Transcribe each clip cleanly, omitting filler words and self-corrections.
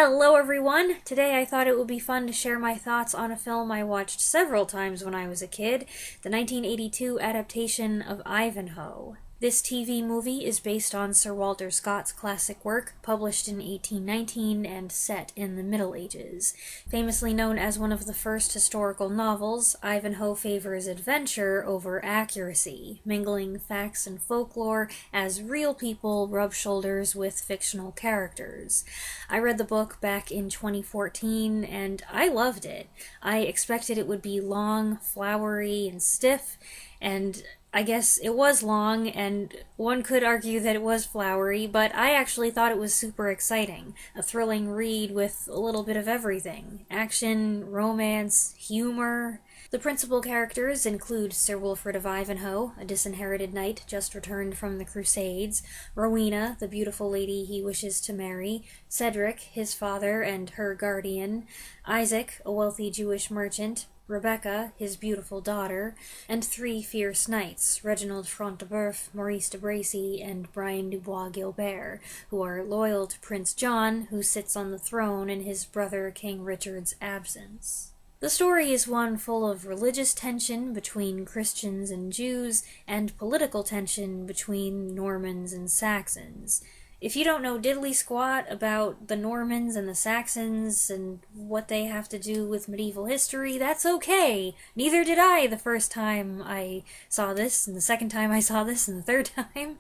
Hello everyone! Today I thought it would be fun to share my thoughts on a film I watched several times when I was a kid, the 1982 adaptation of Ivanhoe. This TV movie is based on Sir Walter Scott's classic work, published in 1819 and set in the Middle Ages. Famously known as one of the first historical novels, Ivanhoe favors adventure over accuracy, mingling facts and folklore as real people rub shoulders with fictional characters. I read the book back in 2014 and I loved it. I expected it would be long, flowery, and stiff, and I guess it was long, and one could argue that it was flowery, but I actually thought it was super exciting. A thrilling read with a little bit of everything. Action, romance, humor. The principal characters include Sir Wilfrid of Ivanhoe, a disinherited knight just returned from the Crusades, Rowena, the beautiful lady he wishes to marry, Cedric, his father and her guardian, Isaac, a wealthy Jewish merchant, Rebecca, his beautiful daughter, and three fierce knights, Reginald Front de Bœuf, Maurice de Bracy, and Brian du Bois-Guilbert, who are loyal to Prince John, who sits on the throne in his brother King Richard's absence. The story is one full of religious tension between Christians and Jews, and political tension between Normans and Saxons. If you don't know diddly squat about the Normans and the Saxons and what they have to do with medieval history, that's okay. Neither did I the first time I saw this, and the second time I saw this, and the third time.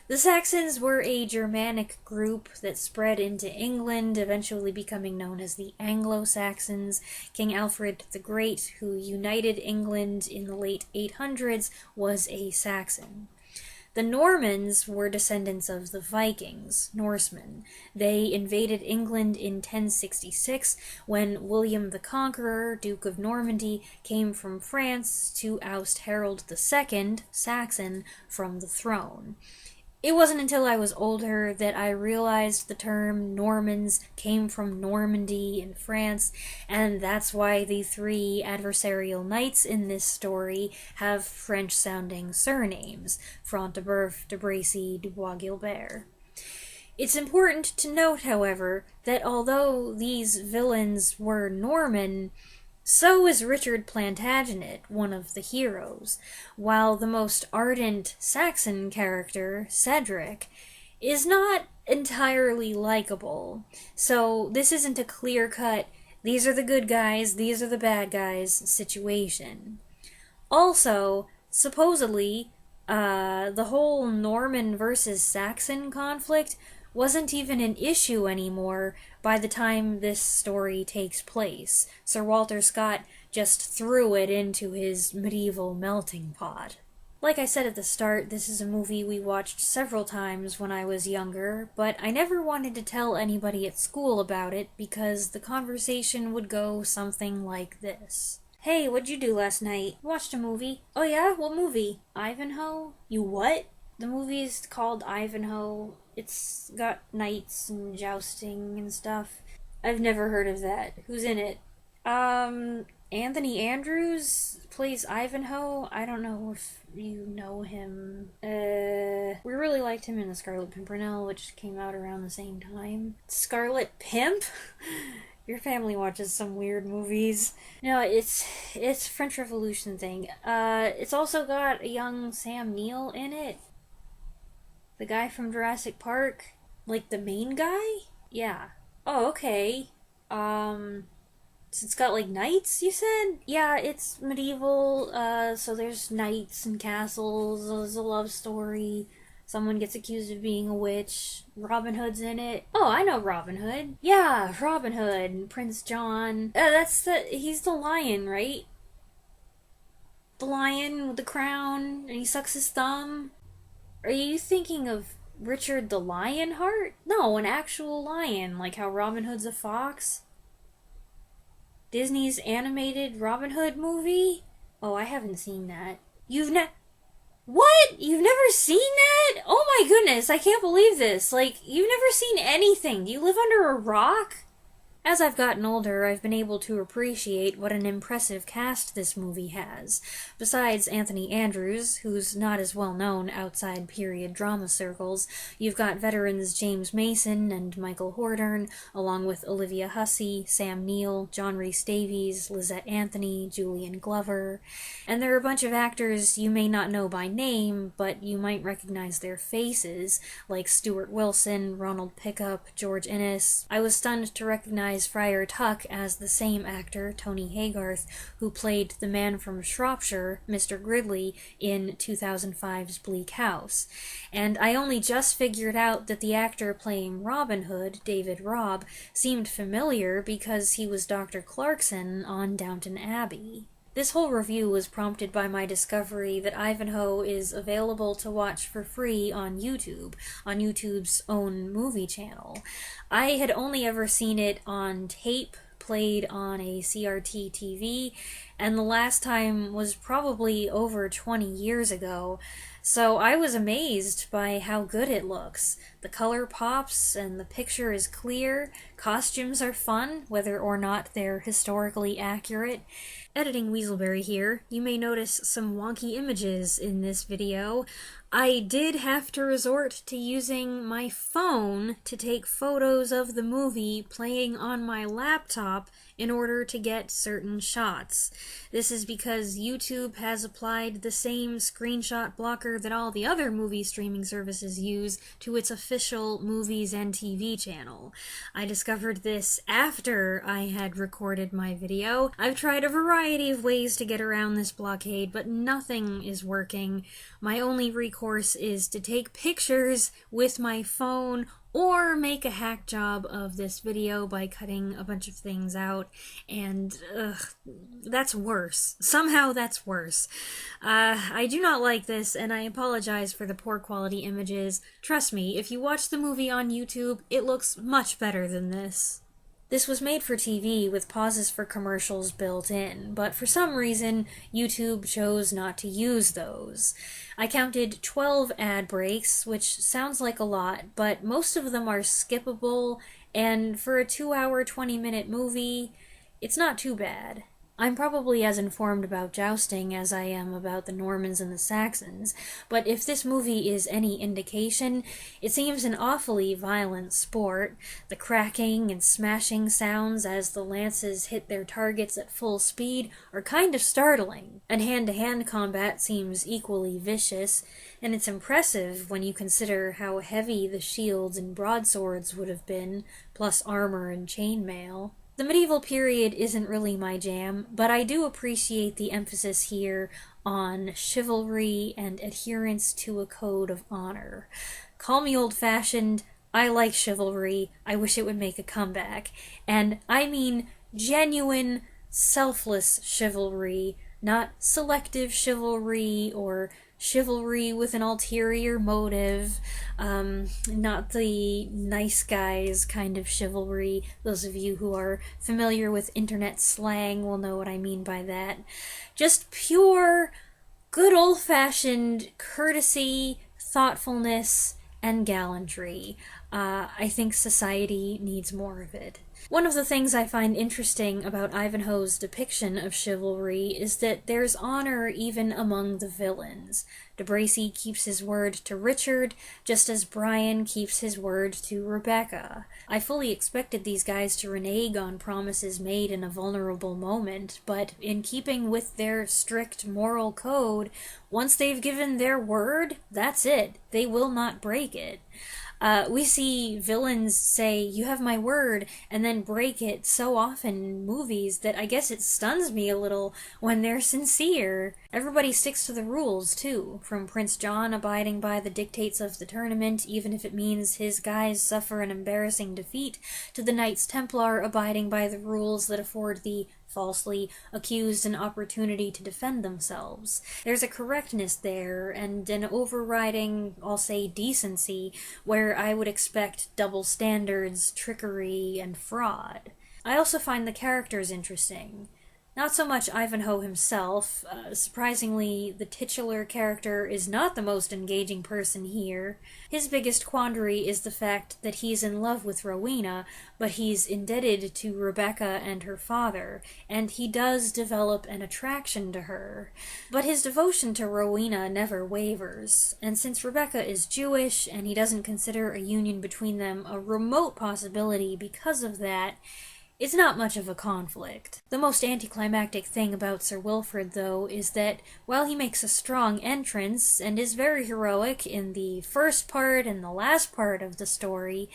The Saxons were a Germanic group that spread into England, eventually becoming known as the Anglo-Saxons. King Alfred the Great, who united England in the late 800s, was a Saxon. The Normans were descendants of the Vikings, Norsemen. They invaded England in 1066 when William the Conqueror, Duke of Normandy, came from France to oust Harold II, Saxon, from the throne. It wasn't until I was older that I realized the term Normans came from Normandy in France, and that's why the three adversarial knights in this story have French-sounding surnames, Front de Bœuf, de Bracy, du Bois-Guilbert. It's important to note, however, that although these villains were Norman, so is Richard Plantagenet, one of the heroes, while the most ardent Saxon character, Cedric, is not entirely likable. So this isn't a clear-cut, these are the good guys, these are the bad guys situation. Also, supposedly, the whole Norman versus Saxon conflict wasn't even an issue anymore by the time this story takes place. Sir Walter Scott just threw it into his medieval melting pot. Like I said at the start, this is a movie we watched several times when I was younger, but I never wanted to tell anybody at school about it because the conversation would go something like this. Hey, what'd you do last night? Watched a movie. Oh yeah? What movie? Ivanhoe? You what? The movie's called Ivanhoe. It's got knights and jousting and stuff. I've never heard of that. Who's in it? Anthony Andrews plays Ivanhoe. I don't know if you know him. We really liked him in The Scarlet Pimpernel, which came out around the same time. Scarlet Pimp? Your family watches some weird movies. No, it's a French Revolution thing. It's also got a young Sam Neill in it. The guy from Jurassic Park? Like the main guy? Yeah. Oh, okay. So it's got like knights, you said? Yeah, it's medieval, so there's knights and castles, there's a love story, someone gets accused of being a witch, Robin Hood's in it. Oh, I know Robin Hood. Yeah, Robin Hood and Prince John. He's the lion, right? The lion with the crown, and he sucks his thumb. Are you thinking of Richard the Lionheart? No, an actual lion, like how Robin Hood's a fox. Disney's animated Robin Hood movie? Oh, I haven't seen that. What? You've never seen that? Oh my goodness, I can't believe this. Like, you've never seen anything. Do you live under a rock? As I've gotten older, I've been able to appreciate what an impressive cast this movie has. Besides Anthony Andrews, who's not as well known outside period drama circles, you've got veterans James Mason and Michael Hordern, along with Olivia Hussey, Sam Neill, John Rhys Davies, Lizette Anthony, Julian Glover. And there are a bunch of actors you may not know by name, but you might recognize their faces, like Stuart Wilson, Ronald Pickup, George Innes. I was stunned to recognize Friar Tuck as the same actor, Tony Haygarth, who played the man from Shropshire, Mr. Gridley, in 2005's Bleak House. And I only just figured out that the actor playing Robin Hood, David Robb, seemed familiar because he was Dr. Clarkson on Downton Abbey. This whole review was prompted by my discovery that Ivanhoe is available to watch for free on YouTube's own movie channel. I had only ever seen it on tape, played on a CRT TV, and the last time was probably over 20 years ago, so I was amazed by how good it looks. The color pops and the picture is clear, costumes are fun, whether or not they're historically accurate. Editing Weaselberry here, you may notice some wonky images in this video. I did have to resort to using my phone to take photos of the movie playing on my laptop in order to get certain shots. This is because YouTube has applied the same screenshot blocker that all the other movie streaming services use to its official movies and TV channel. I discovered this after I had recorded my video. I've tried a variety of ways to get around this blockade, but nothing is working. My only recourse is to take pictures with my phone or make a hack job of this video by cutting a bunch of things out, and that's worse. Somehow that's worse. I do not like this, and I apologize for the poor quality images. Trust me, if you watch the movie on YouTube, it looks much better than this. This was made for TV with pauses for commercials built in, but for some reason, YouTube chose not to use those. I counted 12 ad breaks, which sounds like a lot, but most of them are skippable, and for a 2-hour, 20-minute movie, it's not too bad. I'm probably as informed about jousting as I am about the Normans and the Saxons, but if this movie is any indication, it seems an awfully violent sport. The cracking and smashing sounds as the lances hit their targets at full speed are kind of startling, and hand-to-hand combat seems equally vicious, and it's impressive when you consider how heavy the shields and broadswords would have been, plus armor and chainmail. The medieval period isn't really my jam, but I do appreciate the emphasis here on chivalry and adherence to a code of honor. Call me old-fashioned, I like chivalry, I wish it would make a comeback. And I mean genuine, selfless chivalry, not selective chivalry or chivalry with an ulterior motive, not the nice guys kind of chivalry. Those of you who are familiar with internet slang will know what I mean by that. Just pure, good old-fashioned courtesy, thoughtfulness, and gallantry. I think society needs more of it. One of the things I find interesting about Ivanhoe's depiction of chivalry is that there's honor even among the villains. De Bracy keeps his word to Richard, just as Brian keeps his word to Rebecca. I fully expected these guys to renege on promises made in a vulnerable moment, but in keeping with their strict moral code, once they've given their word, that's it. They will not break it. We see villains say, "You have my word," and then break it so often in movies that I guess it stuns me a little when they're sincere. Everybody sticks to the rules, too, from Prince John abiding by the dictates of the tournament, even if it means his guys suffer an embarrassing defeat, to the Knights Templar abiding by the rules that afford the falsely accused an opportunity to defend themselves. There's a correctness there, and an overriding, I'll say, decency, where I would expect double standards, trickery, and fraud. I also find the characters interesting. Not so much Ivanhoe himself. Surprisingly, the titular character is not the most engaging person here. His biggest quandary is the fact that he's in love with Rowena, but he's indebted to Rebecca and her father, and he does develop an attraction to her. But his devotion to Rowena never wavers, and since Rebecca is Jewish and he doesn't consider a union between them a remote possibility because of that, it's not much of a conflict. The most anticlimactic thing about Sir Wilfrid, though, is that while he makes a strong entrance and is very heroic in the first part and the last part of the story,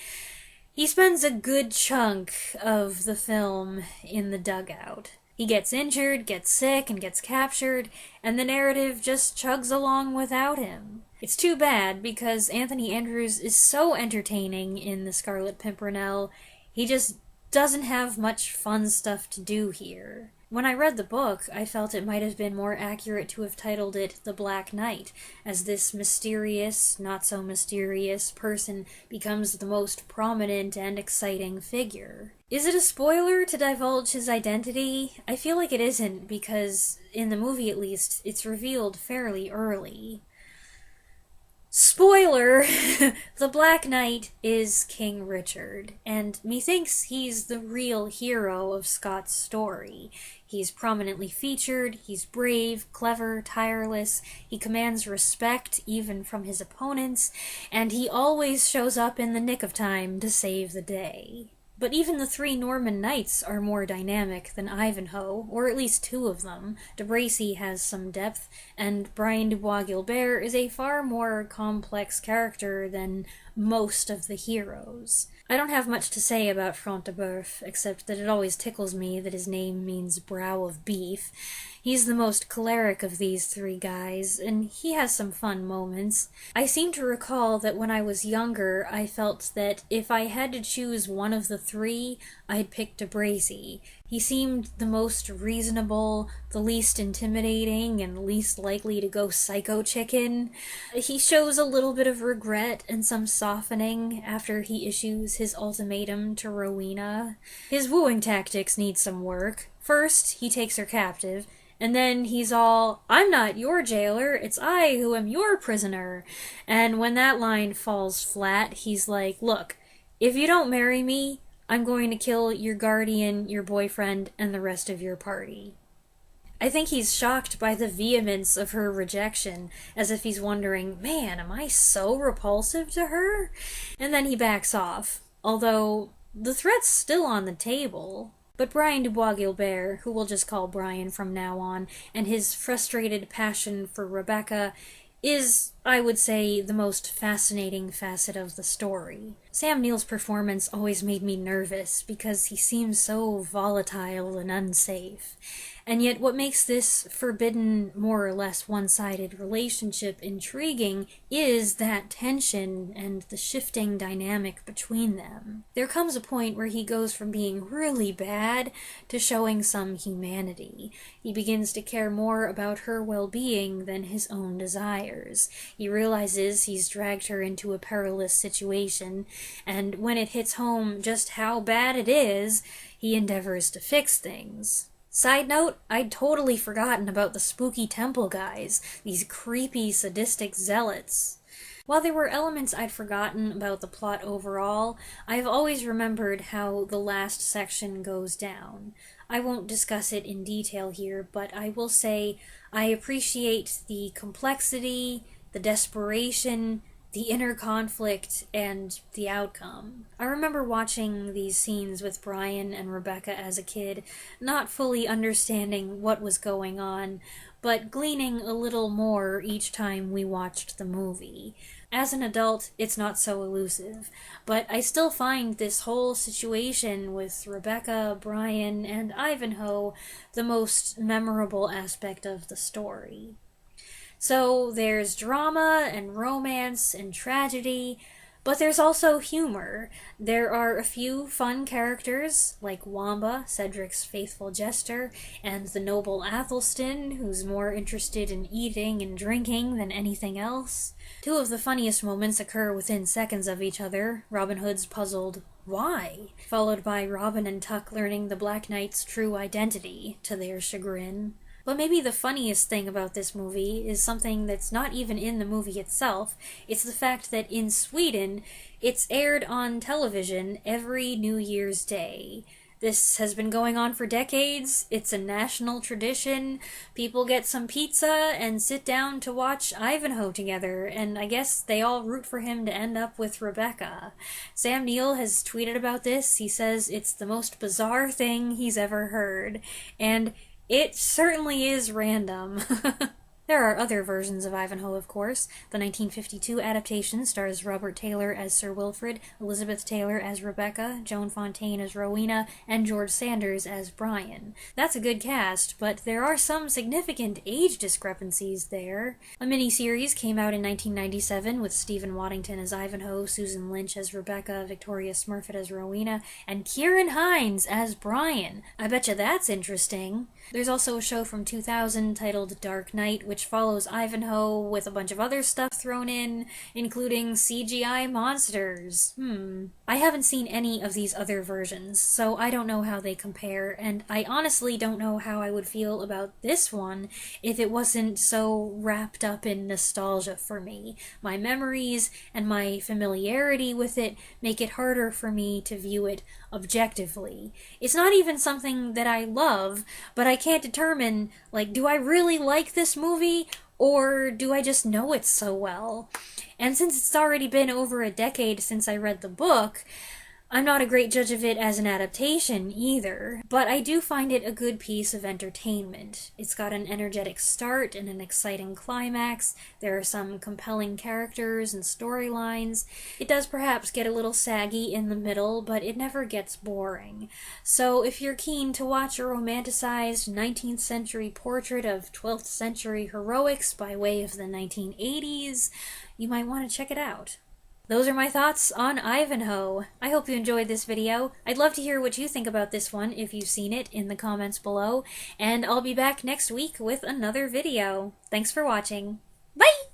he spends a good chunk of the film in the dugout. He gets injured, gets sick, and gets captured, and the narrative just chugs along without him. It's too bad, because Anthony Andrews is so entertaining in The Scarlet Pimpernel, he just doesn't have much fun stuff to do here. When I read the book, I felt it might have been more accurate to have titled it The Black Knight, as this mysterious, not-so-mysterious person becomes the most prominent and exciting figure. Is it a spoiler to divulge his identity? I feel like it isn't, because, in the movie at least, it's revealed fairly early. Spoiler! The Black Knight is King Richard, and methinks he's the real hero of Scott's story. He's prominently featured, he's brave, clever, tireless, he commands respect even from his opponents, and he always shows up in the nick of time to save the day. But even the three Norman knights are more dynamic than Ivanhoe, or at least two of them. De Bracy has some depth, and Brian Dubois Gilbert is a far more complex character than most of the heroes. I don't have much to say about Front de Bœuf, except that it always tickles me that his name means brow of beef. He's the most choleric of these three guys, and he has some fun moments. I seem to recall that when I was younger, I felt that if I had to choose one of the three, I'd pick De Bracy. He seemed the most reasonable, the least intimidating, and least likely to go psycho chicken. He shows a little bit of regret and some softening after he issues his ultimatum to Rowena. His wooing tactics need some work. First, he takes her captive, and then he's all, "I'm not your jailer, it's I who am your prisoner." And when that line falls flat, he's like, "Look, if you don't marry me, I'm going to kill your guardian, your boyfriend, and the rest of your party." I think he's shocked by the vehemence of her rejection, as if he's wondering, man, am I so repulsive to her? And then he backs off, although the threat's still on the table. But Brian Dubois Gilbert, who we'll just call Brian from now on, and his frustrated passion for Rebecca is, I would say, the most fascinating facet of the story. Sam Neill's performance always made me nervous because he seems so volatile and unsafe. And yet what makes this forbidden, more or less one-sided relationship intriguing is that tension and the shifting dynamic between them. There comes a point where he goes from being really bad to showing some humanity. He begins to care more about her well-being than his own desires. He realizes he's dragged her into a perilous situation, and when it hits home just how bad it is, he endeavors to fix things. Side note, I'd totally forgotten about the spooky temple guys, these creepy, sadistic zealots. While there were elements I'd forgotten about the plot overall, I've always remembered how the last section goes down. I won't discuss it in detail here, but I will say I appreciate the complexity, the desperation, the inner conflict, and the outcome. I remember watching these scenes with Brian and Rebecca as a kid, not fully understanding what was going on, but gleaning a little more each time we watched the movie. As an adult, it's not so elusive, but I still find this whole situation with Rebecca, Brian, and Ivanhoe the most memorable aspect of the story. So there's drama and romance and tragedy, But there's also humor. There are a few fun characters, like Wamba, Cedric's faithful jester, and the noble Athelstan, who's more interested in eating and drinking than anything else. Two of the funniest moments occur within seconds of each other: Robin Hood's puzzled "why?" followed by Robin and Tuck learning the Black Knight's true identity, to their chagrin. But maybe the funniest thing about this movie is something that's not even in the movie itself. It's the fact that in Sweden, it's aired on television every New Year's Day. This has been going on for decades. It's a national tradition. People get some pizza and sit down to watch Ivanhoe together, and I guess they all root for him to end up with Rebecca. Sam Neill has tweeted about this. He says it's the most bizarre thing he's ever heard, and it certainly is random. There are other versions of Ivanhoe, of course. The 1952 adaptation stars Robert Taylor as Sir Wilfrid, Elizabeth Taylor as Rebecca, Joan Fontaine as Rowena, and George Sanders as Brian. That's a good cast, but there are some significant age discrepancies there. A miniseries came out in 1997 with Stephen Waddington as Ivanhoe, Susan Lynch as Rebecca, Victoria Smurfett as Rowena, and Kieran Hines as Brian. I betcha that's interesting. There's also a show from 2000 titled Dark Knight, which follows Ivanhoe with a bunch of other stuff thrown in, including CGI monsters. I haven't seen any of these other versions, so I don't know how they compare, and I honestly don't know how I would feel about this one if it wasn't so wrapped up in nostalgia for me. My memories and my familiarity with it make it harder for me to view it objectively. It's not even something that I love, but I can't determine, do I really like this movie, or do I just know it so well? And since it's already been over a decade since I read the book, I'm not a great judge of it as an adaptation either, but I do find it a good piece of entertainment. It's got an energetic start and an exciting climax. There are some compelling characters and storylines. It does perhaps get a little saggy in the middle, but it never gets boring. So if you're keen to watch a romanticized 19th century portrait of 12th century heroics by way of the 1980s, you might want to check it out. Those are my thoughts on Ivanhoe. I hope you enjoyed this video. I'd love to hear what you think about this one if you've seen it in the comments below, and I'll be back next week with another video. Thanks for watching. Bye!